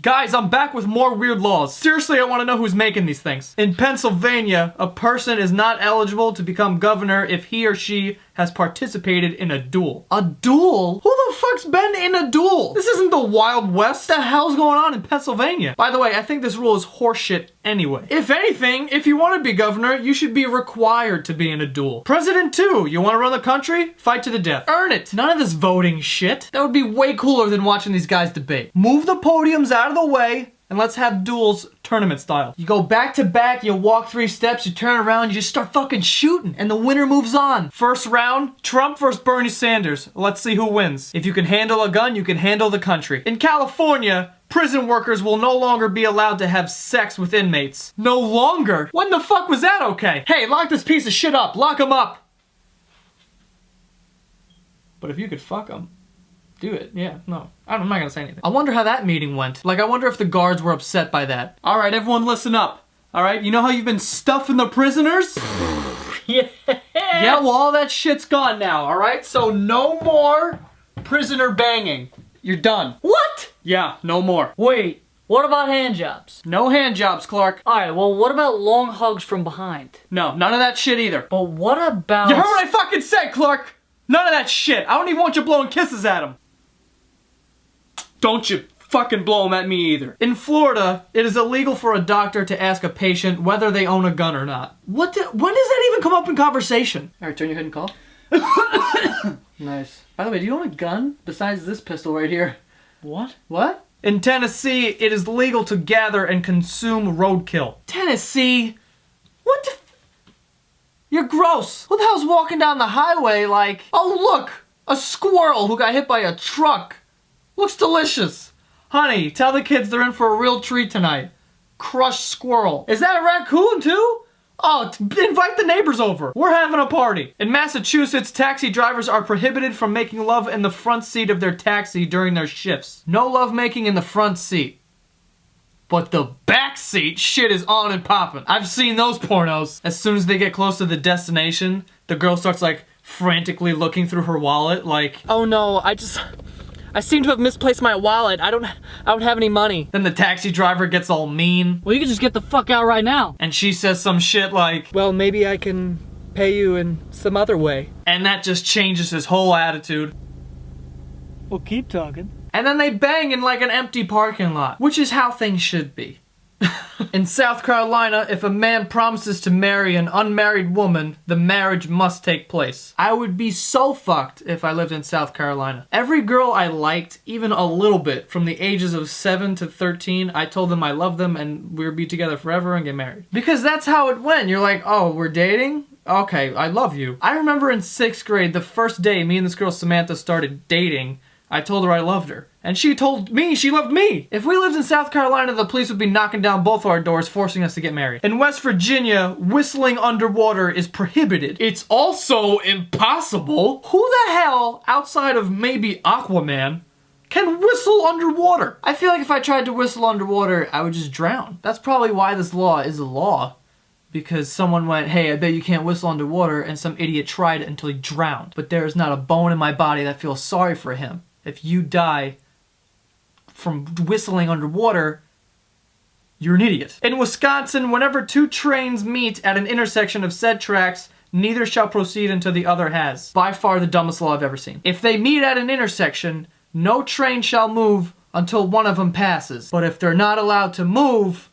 Guys, I'm back with more weird laws. Seriously, I want to know who's making these things. In Pennsylvania, a person is not eligible to become governor if he or she has participated in a duel. A duel? Who the fuck's been in a duel? This isn't the Wild West. What the hell's going on in Pennsylvania? By the way, I think this rule is horseshit anyway. If anything, if you want to be governor, you should be required to be in a duel. President too. You want to run the country? Fight to the death. Earn it. None of this voting shit. That would be way cooler than watching these guys debate. Move the podiums out of the way and let's have duels tournament style. You go back to back, you walk 3 steps, you turn around, you just start fucking shooting, and the winner moves on. First round, Trump versus Bernie Sanders. Let's see who wins. If you can handle a gun, you can handle the country. In California, prison workers will no longer be allowed to have sex with inmates. No longer? When the fuck was that okay? Hey, lock this piece of shit up. Lock him up. But if you could fuck him, do it. Yeah, no. I'm not gonna say anything. I wonder how that meeting went. Like, I wonder if the guards were upset by that. All right, everyone listen up. All right, you know how you've been stuffing the prisoners? Yeah. Yeah, well, all that shit's gone now, all right? So no more prisoner banging. You're done. What? Yeah, no more. Wait, what about hand jobs? No hand jobs, Clark. Alright, well, what about long hugs from behind? No, none of that shit either. But what about... You heard what I fucking said, Clark! None of that shit. I don't even want you blowing kisses at him. Don't you fucking blow them at me either. In Florida, it is illegal for a doctor to ask a patient whether they own a gun or not. When does that even come up in conversation? Alright, turn your head and cough. Nice. By the way, do you own a gun besides this pistol right here? What? What? In Tennessee, it is legal to gather and consume roadkill. Tennessee? What the... You're gross. Who the hell's walking down the highway like, oh look, a squirrel who got hit by a truck. Looks delicious. Honey, tell the kids they're in for a real treat tonight. Crushed squirrel. Is that a raccoon too? Oh, invite the neighbors over. We're having a party. In Massachusetts, taxi drivers are prohibited from making love in the front seat of their taxi during their shifts. No love making in the front seat. But the back seat, shit is on and popping. I've seen those pornos. As soon as they get close to the destination, the girl starts like frantically looking through her wallet like, oh no, I seem to have misplaced my wallet. I don't have any money. Then the taxi driver gets all mean. Well, you can just get the fuck out right now. And she says some shit like, well, maybe I can pay you in some other way. And that just changes his whole attitude. Well, keep talking. And then they bang in like an empty parking lot, which is how things should be. In South Carolina, if a man promises to marry an unmarried woman, the marriage must take place. I would be so fucked if I lived in South Carolina. Every girl I liked, even a little bit, from the ages of 7 to 13, I told them I loved them and we would be together forever and get married. Because that's how it went. You're like, oh, we're dating? Okay, I love you. I remember in 6th grade, the first day me and this girl Samantha started dating, I told her I loved her. And she told me she loved me. If we lived in South Carolina, the police would be knocking down both our doors, forcing us to get married. In West Virginia, whistling underwater is prohibited. It's also impossible. Who the hell, outside of maybe Aquaman, can whistle underwater? I feel like if I tried to whistle underwater, I would just drown. That's probably why this law is a law. Because someone went, hey, I bet you can't whistle underwater, and some idiot tried it until he drowned. But there is not a bone in my body that feels sorry for him. If you die from whistling underwater, you're an idiot. In Wisconsin, whenever 2 trains meet at an intersection of said tracks, neither shall proceed until the other has. By far the dumbest law I've ever seen. If they meet at an intersection, no train shall move until one of them passes. But if they're not allowed to move,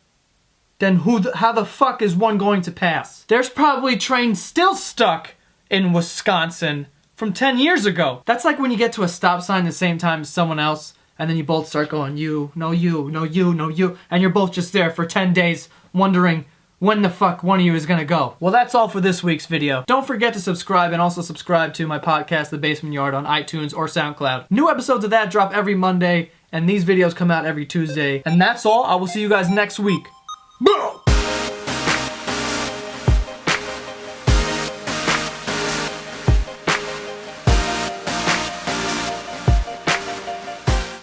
then how the fuck is one going to pass? There's probably trains still stuck in Wisconsin from 10 years ago. That's like when you get to a stop sign the same time as someone else, and then you both start going, you, no you, no you, no you, and you're both just there for 10 days wondering when the fuck one of you is gonna go. Well, that's all for this week's video. Don't forget to subscribe and also subscribe to my podcast, The Basement Yard, on iTunes or SoundCloud. New episodes of that drop every Monday, and these videos come out every Tuesday. And that's all. I will see you guys next week.